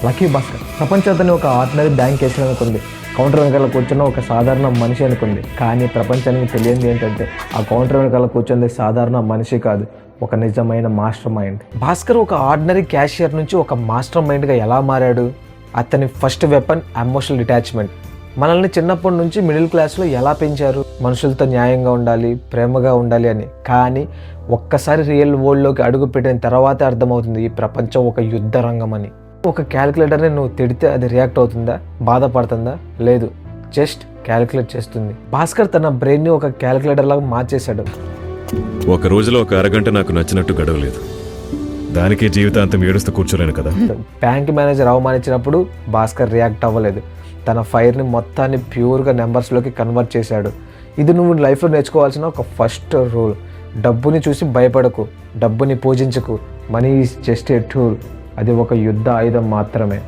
Lucky Bhaskar ప్రపంచాన్ని ఒక ordinary bank case అనుకుంది. కౌంటర్ వెనకాల కూర్చున్న ఒక సాధారణ మనిషి అనుకుంది. కానీ ప్రపంచానికి తెలియంది ఏంటంటే ఆ కౌంటర్ వెనకాల కూర్చున్నది సాధారణ మనిషి కాదు, ఒక నిజమైన మాస్టర్ మైండ్. భాస్కర్ ఒక ఆర్డినరీ క్యాషియర్ నుంచి ఒక మాస్టర్ మైండ్గా ఎలా మారాడు? అతని ఫస్ట్ వెపన్ ఎమోషనల్ డిటాచ్మెంట్. మనల్ని చిన్నప్పటి నుంచి మిడిల్ క్లాస్లో ఎలా పెంచారు? మనుషులతో న్యాయంగా ఉండాలి, ప్రేమగా ఉండాలి అని. కానీ ఒక్కసారి రియల్ వరల్డ్లోకి అడుగు పెట్టిన తర్వాతే అర్థమవుతుంది ఈ ప్రపంచం ఒక యుద్ధ రంగం అని. ఒక క్యాలిక్యులేటర్ని నువ్వు తిడితే అది రియాక్ట్ అవుతుందా, బాధపడుతుందా? లేదు, జస్ట్ క్యాలిక్యులేట్ చేస్తుంది. భాస్కర్ తన బ్రెయిన్ని ఒక క్యాలిక్యులేటర్ లాగా మార్చేశాడు. ఒక రోజులో ఒక అరగంట నాకు నచ్చినట్టు గడవలేదు, దానికి జీవితాంతం ఏడుస్తూ కూర్చోలేను కదా. బ్యాంక్ మేనేజర్ అవమానించినప్పుడు భాస్కర్ రియాక్ట్ అవ్వలేదు. తన ఫైర్ని మొత్తాన్ని ప్యూర్గా నెంబర్స్లోకి కన్వర్ట్ చేశాడు. ఇది నువ్వు లైఫ్లో నేర్చుకోవాల్సిన ఒక ఫస్ట్ రూల్. డబ్బుని చూసి భయపడకు, డబ్బుని పూజించకు. Money is just a tool. అది ఒక యుద్ధ ఆయుధం మాత్రమే.